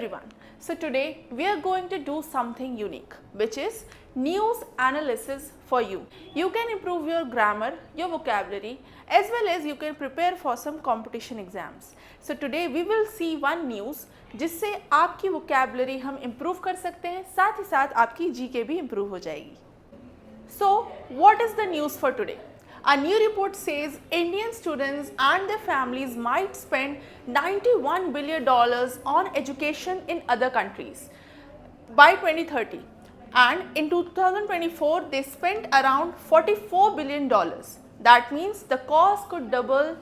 everyone. So today we are going to do something unique, which is news analysis for you. You can improve your grammar, your vocabulary, as well as you can prepare for some competition exams. So today we will see one news जिससे आपकी vocabulary हम improve कर सकते हैं, साथ ही साथ आपकी GK भी improve हो जाएगी. So what is the news for today? A new report says Indian students and their families might spend $91 billion on education in other countries by 2030, and in 2024 they spent around $44 billion. That means the cost could double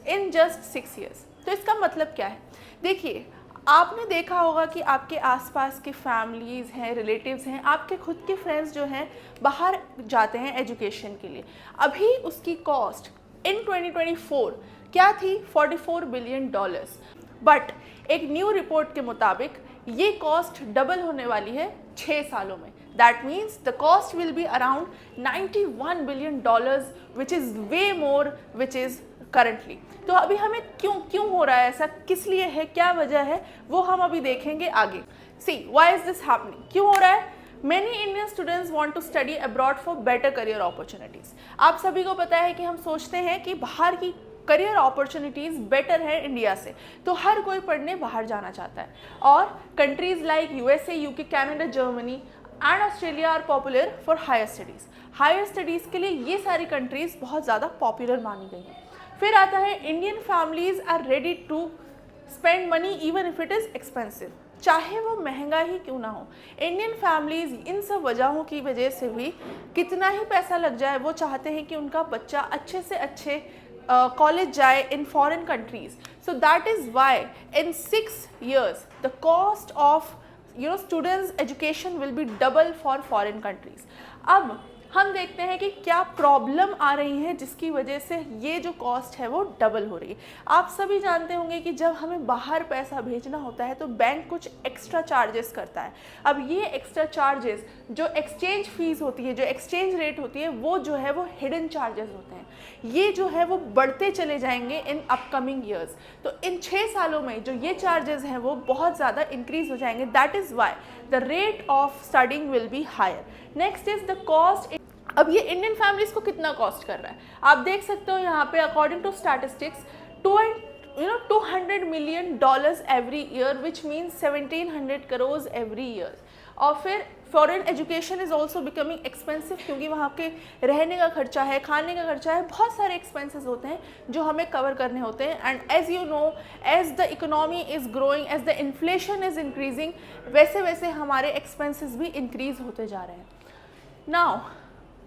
in just 6 years. तो इसका मतलब क्या है? देखिए, आपने देखा होगा कि आपके आसपास के फैमिलीज़ हैं, रिलेटिव्स हैं, आपके खुद के फ्रेंड्स जो हैं बाहर जाते हैं एजुकेशन के लिए. अभी उसकी कॉस्ट इन 2024 क्या थी? $44 बिलियन. बट एक न्यू रिपोर्ट के मुताबिक ये कॉस्ट डबल होने वाली है 6 सालों में. That means the cost will be around $91 billion, which is way more which is currently. तो अभी हमें क्यों हो रहा है ऐसा, किस लिए है, क्या वजह है, वो हम अभी देखेंगे आगे. सी व्हाई इज दिस हैपनिंग, क्यों हो रहा है? Many Indian students want to study abroad for better career opportunities. आप सभी को पता है कि हम सोचते हैं कि बाहर की करियर अपॉर्चुनिटीज़ बेटर है इंडिया से, तो हर कोई पढ़ने बाहर जाना चाहता है. और countries like USA, UK, Canada, Germany and Australia are popular for higher studies. Higher studies के लिए ये सारी कंट्रीज़ बहुत ज़्यादा पॉपुलर मानी गई हैं. फिर आता है Indian families are ready to spend money even if it is expensive, चाहे वो महंगा ही क्यों ना हो. इंडियन फैमिलीज़ इन सब वजहों की वजह से भी कितना ही पैसा लग जाए वो चाहते हैं कि उनका बच्चा अच्छे से अच्छे कॉलेज जाए in foreign countries. So that is Y in 6 years the cost of students education will be double for foreign countries. अब हम देखते हैं कि क्या प्रॉब्लम आ रही है जिसकी वजह से ये जो कॉस्ट है वो डबल हो रही है. आप सभी जानते होंगे कि जब हमें बाहर पैसा भेजना होता है तो बैंक कुछ एक्स्ट्रा चार्जेस करता है. अब ये एक्स्ट्रा चार्जेस जो एक्सचेंज फीस होती है, जो एक्सचेंज रेट होती है, वो जो है वो हिडन चार्जेस होते हैं. ये जो है वो बढ़ते चले जाएंगे इन अपकमिंग ईयर्स. तो इन 6 सालों में जो ये चार्जेस हैं वो बहुत ज़्यादा इंक्रीज हो जाएंगे. That is why the rate of studying will be higher. Next is the cost. अब ये इंडियन फैमिलीज़ को कितना कॉस्ट कर रहा है आप देख सकते हो यहाँ पे. According to statistics $200 million every year, which means 1700 crores every year. और फिर foreign education is also becoming expensive, क्योंकि वहाँ के रहने का खर्चा है, खाने का खर्चा है, बहुत सारे एक्सपेंसेस होते हैं जो हमें कवर करने होते हैं. And as you know, as the economy is growing, as the inflation is increasing, वैसे वैसे हमारे एक्सपेंसेस भी इंक्रीज होते जा रहे हैं. नाउ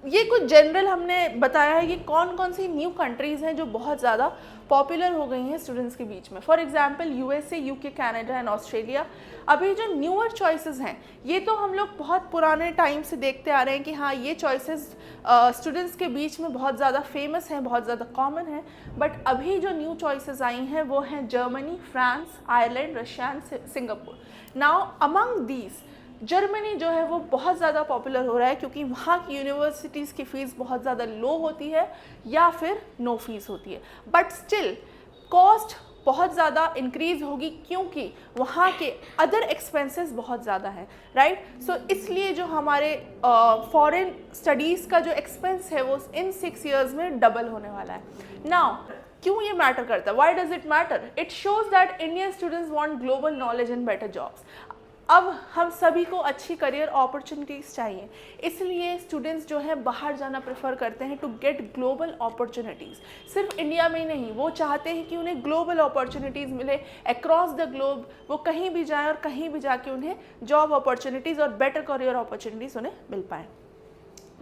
ये कुछ जनरल हमने बताया है कि कौन कौन सी न्यू कंट्रीज़ हैं जो बहुत ज़्यादा पॉपुलर हो गई हैं स्टूडेंट्स के बीच में. For example USA, UK, Canada and Australia. अभी जो न्यूअर चॉइसेस हैं ये तो हम लोग बहुत पुराने टाइम से देखते आ रहे हैं कि हाँ ये चॉइसेस स्टूडेंट्स के बीच में बहुत ज़्यादा फेमस हैं, बहुत ज़्यादा कॉमन है. बट अभी जो न्यू चॉइसेस आई हैं वो हैं Germany, France, Ireland, Russia and Singapore. Now among these Germany जो है वो बहुत ज़्यादा पॉपुलर हो रहा है क्योंकि वहाँ की यूनिवर्सिटीज़ की फ़ीस बहुत ज़्यादा लो होती है या फिर नो फीस होती है. बट स्टिल कॉस्ट बहुत ज़्यादा इंक्रीज़ होगी क्योंकि वहाँ के अदर एक्सपेंसेस बहुत ज़्यादा हैं, राइट. सो इसलिए जो हमारे फॉरेन स्टडीज़ का जो एक्सपेंस है वो इन 6 years में डबल होने वाला है. नाउ क्यों ये मैटर करता है? Why does it matter? It shows that Indian students want global knowledge and better jobs. अब हम सभी को अच्छी करियर अपॉर्चुनिटीज़ चाहिए, इसलिए स्टूडेंट्स जो है बाहर जाना प्रेफर करते हैं टू गेट ग्लोबल अपॉर्चुनिटीज़. सिर्फ इंडिया में ही नहीं, वो चाहते हैं कि उन्हें ग्लोबल अपॉर्चुनिटीज़ मिले अक्रॉस द ग्लोब. वो कहीं भी जाएं और कहीं भी जाके उन्हें जॉब अपॉर्चुनिटीज़ और बेटर करियर अपॉर्चुनिटीज़ उन्हें मिल पाएँ.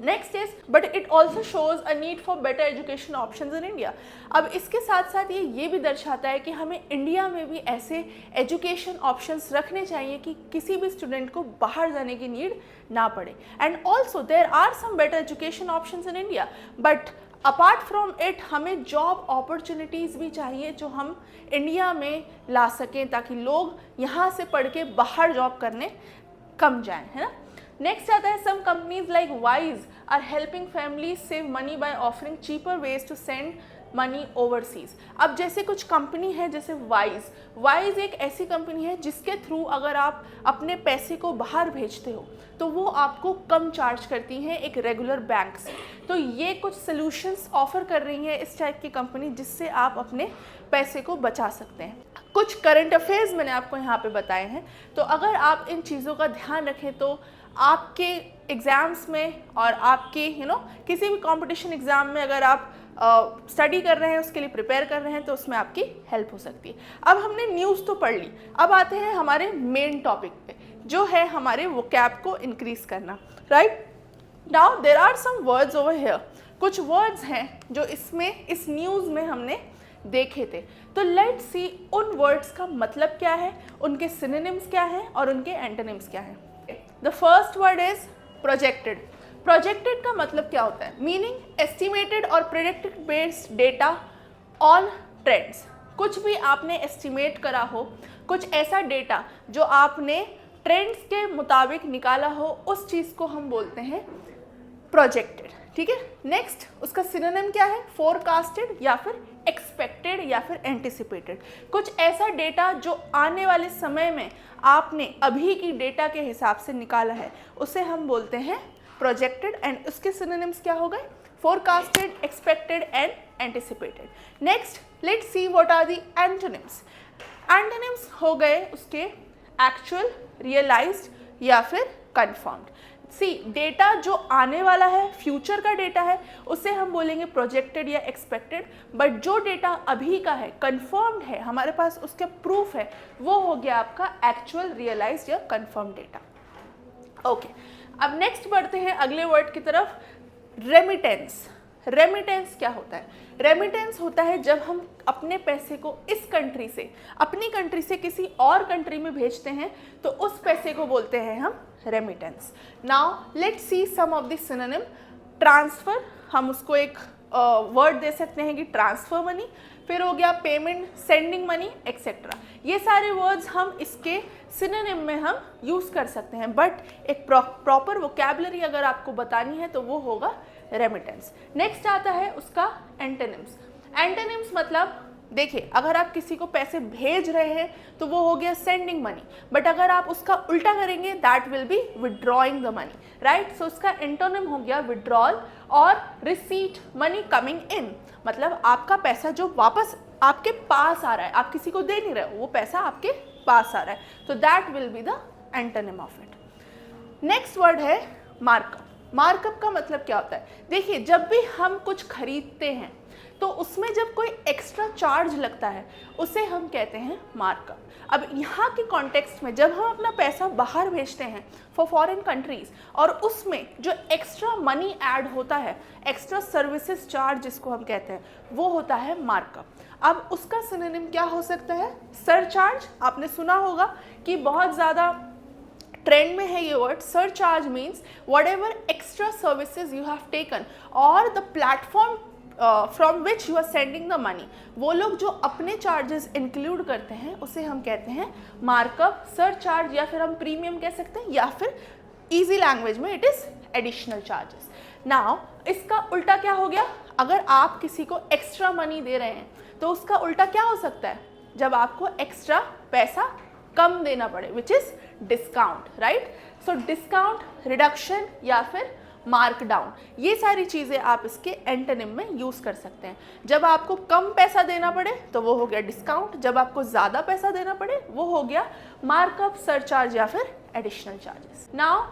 Next is but it also shows a need for better education options in India. अब इसके साथ साथ ये भी दर्शाता है कि हमें इंडिया में भी ऐसे एजुकेशन ऑप्शंस रखने चाहिए कि किसी भी स्टूडेंट को बाहर जाने की नीड ना पड़े. And also there are some better education options in India, but apart from it हमें जॉब अपॉर्चुनिटीज़ भी चाहिए जो हम इंडिया में ला सकें ताकि लोग यहाँ से पढ़ के बाहर जॉब करने कम जाएँ, है ना. नेक्स्ट आता है some companies like Wise are helping families save money by offering cheaper ways to send money overseas. अब जैसे कुछ कंपनी है जैसे वाइज एक ऐसी कंपनी है जिसके थ्रू अगर आप अपने पैसे को बाहर भेजते हो तो वो आपको कम चार्ज करती हैं एक रेगुलर बैंक से। तो ये कुछ सॉल्यूशंस ऑफर कर रही है इस टाइप की कंपनी जिससे आप अपने पैसे को बचा सकते हैं। कुछ करंट अफेयर्स मैंने आपको यहाँ पे बताए हैं, तो अगर आप इन चीज़ों का ध्यान रखें तो आपके एग्ज़ाम्स में और आपके किसी भी कंपटीशन एग्ज़ाम में अगर आप स्टडी कर रहे हैं, उसके लिए प्रिपेयर कर रहे हैं, तो उसमें आपकी हेल्प हो सकती है। अब हमने न्यूज़ तो पढ़ ली, अब आते हैं हमारे मेन टॉपिक पे जो है हमारे वोकैब को इंक्रीज करना, right. Now there are some words over here, कुछ वर्ड्स हैं जो इस न्यूज़ में हमने देखे थे। तो लेट्स सी उन वर्ड्स का मतलब क्या है, उनके सिनोनिम्स क्या हैं और उनके एंटोनिम्स क्या हैं। The first word is projected. Projected का मतलब क्या होता है? मीनिंग एस्टिमेटेड और predicted based data on trends. कुछ भी आपने एस्टिमेट करा हो, कुछ ऐसा डेटा जो आपने ट्रेंड्स के मुताबिक निकाला हो, उस चीज़ को हम बोलते हैं प्रोजेक्टेड, ठीक है। नेक्स्ट उसका सिनोनिम क्या है? फोरकास्टेड या फिर एक्सपेक्टेड या फिर एंटिसिपेटेड। कुछ ऐसा डेटा जो आने वाले समय में आपने अभी की डेटा के हिसाब से निकाला है, उसे हम बोलते हैं प्रोजेक्टेड। एंड उसके सिनोनिम्स क्या हो गए? Forecasted, expected and anticipated. Next let's see what are the antonyms. Antonyms हो गए उसके एक्चुअल, रियलाइज्ड या फिर कंफर्म्ड। सी डेटा जो आने वाला है, फ्यूचर का डेटा है, उसे हम बोलेंगे प्रोजेक्टेड या एक्सपेक्टेड। बट जो डेटा अभी का है, कंफर्म्ड है, हमारे पास उसके प्रूफ है, वो हो गया आपका एक्चुअल, रियलाइज्ड या कंफर्म डेटा। ओके, अब नेक्स्ट बढ़ते हैं अगले वर्ड की तरफ, रेमिटेंस। रेमिटेंस क्या होता है? रेमिटेंस होता है जब हम अपने पैसे को इस कंट्री से, अपनी कंट्री से किसी और कंट्री में भेजते हैं, तो उस पैसे को बोलते हैं हम remittance. Now let's see some of the synonym. Transfer, हम उसको एक वर्ड दे सकते हैं कि ट्रांसफर मनी। फिर हो गया पेमेंट, सेंडिंग मनी, एक्सेट्रा। ये सारे वर्ड्स हम इसके सिनोनिम में हम यूज़ कर सकते हैं, बट एक प्रॉपर वोकैबुलरी अगर आपको बतानी है तो वो होगा रेमिटेंस। नेक्स्ट आता है उसका एंटोनिम्स। एंटोनिम्स मतलब देखिए, अगर आप किसी को पैसे भेज रहे हैं तो वो हो गया सेंडिंग मनी, बट अगर आप उसका उल्टा करेंगे that will be withdrawing the money, right. So उसका एंटोनिम हो गया विड्रॉल और रिसीट, मनी कमिंग इन। मतलब आपका पैसा जो वापस आपके पास आ रहा है, आप किसी को दे नहीं रहे हो, वो पैसा आपके पास आ रहा है, तो that will be the antonym of it. Next word है मार्कअप। मार्कअप का मतलब क्या होता है? देखिए, जब भी हम कुछ खरीदते हैं तो उसमें जब कोई एक्स्ट्रा चार्ज लगता है उसे हम कहते हैं मार्कअप। अब यहाँ के कॉन्टेक्स्ट में जब हम अपना पैसा बाहर भेजते हैं फॉर फॉरेन कंट्रीज और उसमें जो एक्स्ट्रा मनी ऐड होता है, एक्स्ट्रा सर्विसेज चार्ज जिसको हम कहते हैं, वो होता है मार्कअप। अब उसका सिनोनिम क्या हो सकता है? सरचार्ज। आपने सुना होगा कि बहुत ज़्यादा ट्रेंड में है ये word. Surcharge means whatever extra services you have taken और the platform from which you are sending the money, वो लोग जो अपने चार्जेस इंक्लूड करते हैं उसे हम कहते हैं मार्कअप, सरचार्ज, या फिर हम प्रीमियम कह सकते हैं, या फिर इजी लैंग्वेज में it is additional charges. Now इसका उल्टा क्या हो गया? अगर आप किसी को एक्स्ट्रा मनी दे रहे हैं तो उसका उल्टा क्या हो सकता है? जब आपको एक्स्ट्रा पैसा कम देना पड़े, which is discount, right. So discount, reduction या फिर मार्क डाउन, ये सारी चीज़ें आप इसके एंटोनिम में यूज़ कर सकते हैं। जब आपको कम पैसा देना पड़े तो वो हो गया डिस्काउंट, जब आपको ज़्यादा पैसा देना पड़े वो हो गया मार्कअप, सरचार्ज या फिर additional charges. Now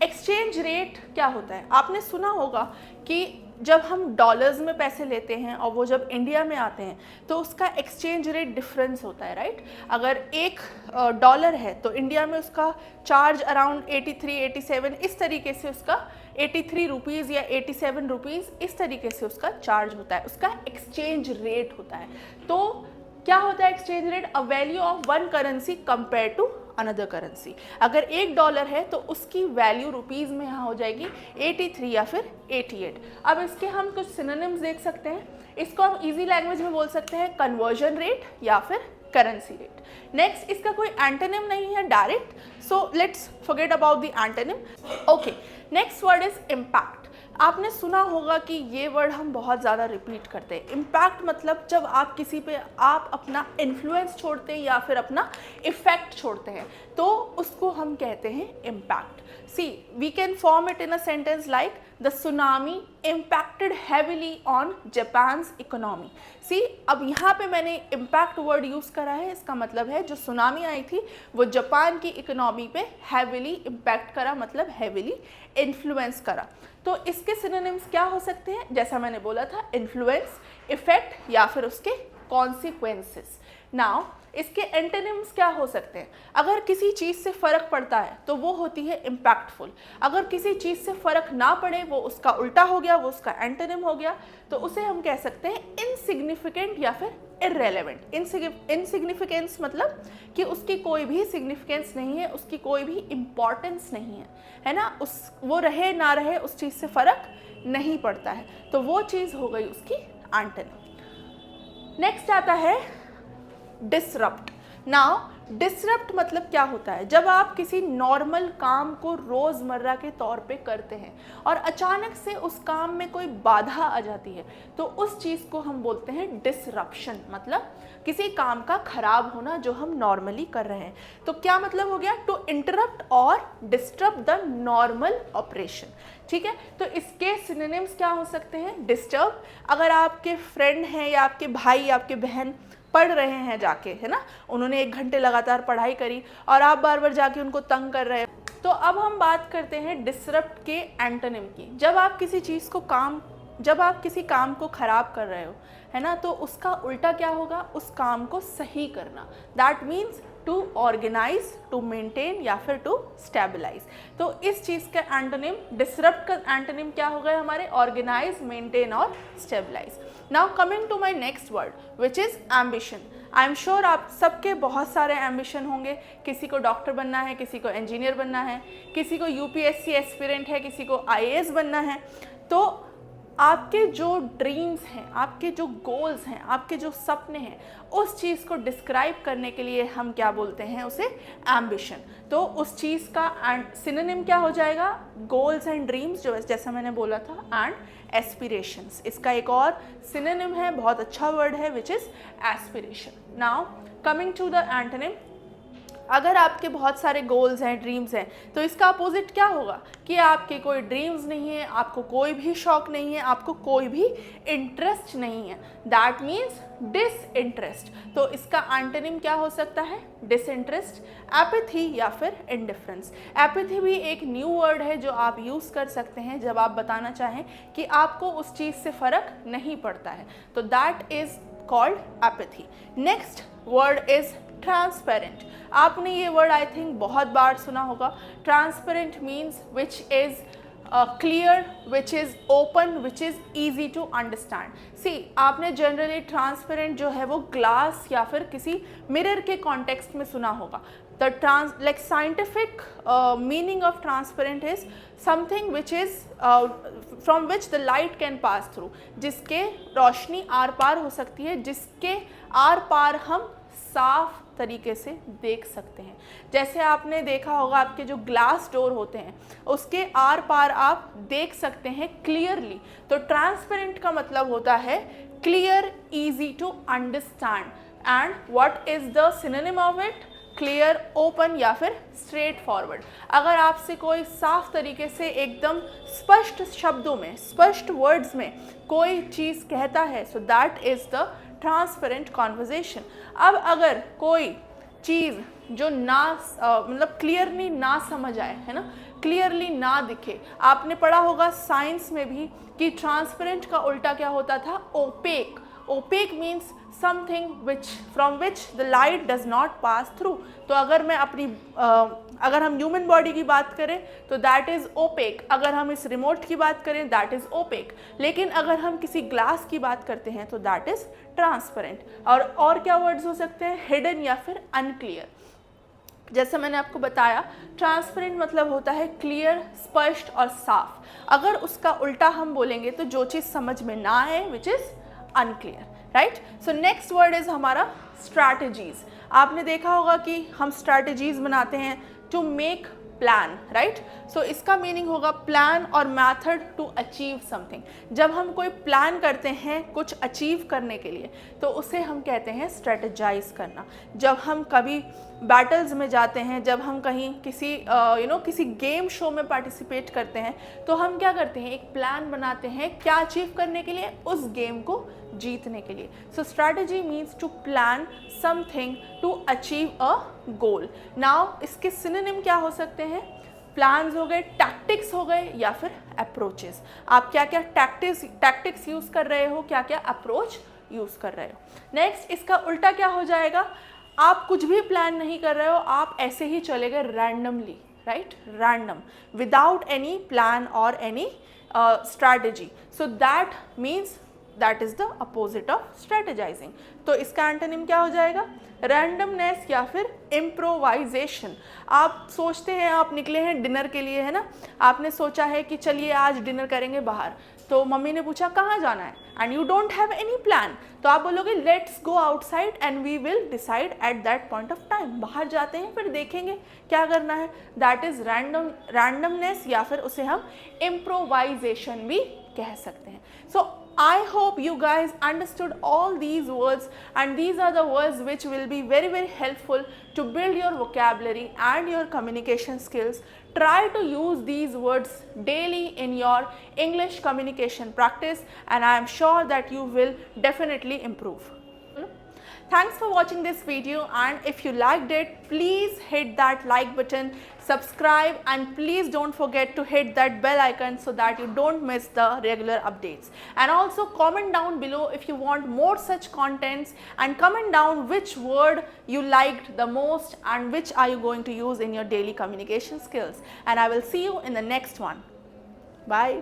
exchange rate क्या होता है? आपने सुना होगा कि जब हम डॉलर्स में पैसे लेते हैं और वो जब इंडिया में आते हैं तो उसका एक्सचेंज रेट डिफरेंस होता है, राइट। अगर $1 है तो इंडिया में उसका चार्ज अराउंड 83, 87 इस तरीके से उसका 83 रुपीज़ या 87 रुपीज़ इस तरीके से उसका चार्ज होता है, उसका एक्सचेंज रेट होता है। तो क्या होता है exchange rate? A value of one currency compare to another currency. अगर $1 है तो उसकी वैल्यू रुपीज़ में यहाँ हो जाएगी 83 या फिर 88। अब इसके हम कुछ सिनोनिम्स देख सकते हैं। इसको हम इजी लैंग्वेज में बोल सकते हैं कन्वर्जन रेट या फिर करेंसी रेट। नेक्स्ट, इसका कोई एंटोनिम नहीं है direct, so let's forget about the antonym. Okay, next word is impact. आपने सुना होगा कि ये वर्ड हम बहुत ज़्यादा रिपीट करते हैं। इम्पैक्ट मतलब जब आप किसी पे आप अपना इन्फ्लुएंस छोड़ते हैं या फिर अपना इफेक्ट छोड़ते हैं तो उसको हम कहते हैं impact. See we can form it in a sentence like the tsunami impacted heavily on Japan's economy. See अब यहाँ पे मैंने इम्पैक्ट वर्ड यूज़ करा है, इसका मतलब है जो सुनामी आई थी वो जापान की इकोनॉमी पे हैविली इम्पैक्ट करा, मतलब हैविली इन्फ्लुएंस करा। तो इसके सिनोनिम्स क्या हो सकते हैं? जैसा मैंने बोला था, इन्फ्लुएंस, इफेक्ट या फिर उसके कॉन्सिक्वेंसेस। नाउ इसके एंटोनिम्स क्या हो सकते हैं? अगर किसी चीज़ से फ़र्क पड़ता है तो वो होती है इम्पैक्टफुल। अगर किसी चीज़ से फ़र्क ना पड़े, वो उसका उल्टा हो गया, वो उसका एंटोनिम हो गया, तो उसे हम कह सकते हैं इनसिग्निफिकेंट या फिर इररेलेवेंट। इनसिग्निफिकेंस मतलब कि उसकी कोई भी सिग्निफिकेंस नहीं है, उसकी कोई भी इम्पॉर्टेंस नहीं है ना, वो रहे ना रहे उस चीज़ से फ़र्क नहीं पड़ता है, तो वो चीज़ हो गई उसकी एंटोनिम। नेक्स्ट आता है डिसरप्ट। नाउ डिसरप्ट मतलब क्या होता है? जब आप किसी नॉर्मल काम को रोज़मर्रा के तौर पे करते हैं और अचानक से उस काम में कोई बाधा आ जाती है तो उस चीज़ को हम बोलते हैं डिसरप्शन, मतलब किसी काम का खराब होना जो हम नॉर्मली कर रहे हैं। तो क्या मतलब हो गया? टू इंटरप्ट और डिस्टर्ब द नॉर्मल ऑपरेशन। ठीक है, तो इसके सिनोनिम्स क्या हो सकते हैं? डिस्टर्ब, अगर आपके फ्रेंड हैं या आपके भाई या आपके बहन पढ़ रहे हैं जाके, है ना, उन्होंने 1 घंटे लगातार पढ़ाई करी और आप बार बार जाके उनको तंग कर रहे हैं, तो अब हम बात करते हैं डिसरप्ट के एंटोनिम की। जब आप किसी काम को खराब कर रहे हो, है ना, तो उसका उल्टा क्या होगा? उस काम को सही करना। That means to organise, to maintain या फिर टू स्टेबलाइज। तो इस चीज़ का एंटोनिम, डिसरप्ट का एंटोनिम क्या हो गए हमारे? ऑर्गेनाइज, मेंटेन और stabilise. Now coming to my next word which is ambition. I am sure आप सबके बहुत सारे एम्बिशन होंगे। किसी को डॉक्टर बनना है, किसी को इंजीनियर बनना है, किसी को यूपीएससी एस्पिरेंट है, किसी को आईएएस बनना है। तो आपके जो ड्रीम्स हैं, आपके जो गोल्स हैं, आपके जो सपने हैं, उस चीज़ को डिस्क्राइब करने के लिए हम क्या बोलते हैं? उसे एम्बिशन। तो उस चीज़ का सिनोनिम क्या हो जाएगा? गोल्स एंड ड्रीम्स, जो जैसा मैंने बोला था, एंड एस्पिरेशंस। इसका एक और सिनोनिम है, बहुत अच्छा वर्ड है, which is aspiration. Now coming to the antonym, अगर आपके बहुत सारे गोल्स हैं, ड्रीम्स हैं, तो इसका अपोजिट क्या होगा? कि आपके कोई ड्रीम्स नहीं है, आपको कोई भी शौक नहीं है, आपको कोई भी इंटरेस्ट नहीं है। That means disinterest. तो इसका एंटोनिम क्या हो सकता है? डिसइंटरेस्ट, एपैथी या फिर इंडिफरेंस। एपैथी भी एक न्यू वर्ड है जो आप यूज़ कर सकते हैं जब आप बताना चाहें कि आपको उस चीज़ से फ़र्क नहीं पड़ता है, तो that is called apathy. Next word is transparent. आपने ये वर्ड आई थिंक बहुत बार सुना होगा। Transparent means which is clear, which is open, which is easy to understand. See आपने जनरली ट्रांसपेरेंट जो है वो ग्लास या फिर किसी मिरर के कॉन्टेक्स्ट में सुना होगा। The scientific meaning of transparent is something which is from which the light can pass through, जिसके रोशनी आर पार हो सकती है, जिसके आर पार हम साफ तरीके से देख सकते हैं। जैसे आपने देखा होगा आपके जो ग्लास डोर होते हैं उसके आर पार आप देख सकते हैं क्लियरली। तो ट्रांसपेरेंट का मतलब होता है clear, easy to understand. And what is the synonym of it? Clear, open या फिर स्ट्रेट फॉरवर्ड। अगर आपसे कोई साफ तरीके से एकदम स्पष्ट शब्दों में, स्पष्ट वर्ड्स में कोई चीज़ कहता है, so that is the transparent conversation. अब अगर कोई चीज़ जो मतलब क्लियरली ना समझ आए, है ना, क्लियरली ना दिखे, आपने पढ़ा होगा साइंस में भी कि ट्रांसपेरेंट का उल्टा क्या होता था? Opaque. Opaque means something which from which the light does not pass through. तो अगर मैं अगर हम ह्यूमन बॉडी की बात करें तो दैट इज़ ओपेक। अगर हम इस रिमोट की बात करें दैट इज़ ओपेक। लेकिन अगर हम किसी ग्लास की बात करते हैं तो दैट इज़ ट्रांसपेरेंट। और क्या वर्ड्स हो सकते हैं? हिडन या फिर अनक्लियर। जैसे मैंने आपको बताया, ट्रांसपेरेंट मतलब होता है क्लियर, स्पष्ट और साफ। अगर उसका उल्टा हम बोलेंगे तो जो चीज़ समझ में ना आए, which is unclear, right. So next word is हमारा स्ट्रैटेजीज। आपने देखा होगा कि हम स्ट्रैटेजीज बनाते हैं टू मेक प्लान, राइट? सो इसका मीनिंग होगा प्लान और मैथड टू अचीव समथिंग। जब हम कोई प्लान करते हैं कुछ अचीव करने के लिए तो उसे हम कहते हैं स्ट्रेटजाइज करना। जब हम कभी बैटल्स में जाते हैं, जब हम कहीं किसी किसी गेम शो में पार्टिसिपेट करते हैं तो हम क्या करते हैं, एक प्लान बनाते हैं क्या अचीव करने के लिए, उस गेम को जीतने के लिए। So strategy means to plan something to achieve a goal. Now इसके सिनोनिम क्या हो सकते हैं? प्लान्स हो गए, टैक्टिक्स हो गए, या फिर अप्रोचेस। आप क्या क्या टैक्टिक्स यूज कर रहे हो, क्या क्या अप्रोच यूज कर रहे हो। नेक्स्ट इसका उल्टा क्या हो जाएगा? आप कुछ भी प्लान नहीं कर रहे हो, आप ऐसे ही चले गए randomly, right? Random, without any plan और any strategy. So that means that is the opposite of strategizing. तो इसका एंटोनिम क्या हो जाएगा? रैंडमनेस या फिर इम्प्रोवाइजेशन। आप सोचते हैं, आप निकले हैं डिनर के लिए, है ना, आपने सोचा है कि चलिए आज डिनर करेंगे बाहर, तो मम्मी ने पूछा कहाँ जाना है, and you don't have any plan, तो आप बोलोगे let's go outside and we will decide at that point of time. बाहर जाते हैं, फिर देखेंगे क्या करना है। दैट इज रैंडमनेस, या फिर उसे हम इम्प्रोवाइजेशन भी कह सकते हैं। सो I hope you guys understood all these words, and these are the words which will be very helpful to build your vocabulary and your communication skills. Try to use these words daily in your English communication practice, and I am sure that you will definitely improve. Thanks for watching this video, and if you liked it, please hit that like button, subscribe, and please don't forget to hit that bell icon so that you don't miss the regular updates. And also comment down below if you want more such contents, and comment down which word you liked the most and which are you going to use in your daily communication skills. And I will see you in the next one. Bye.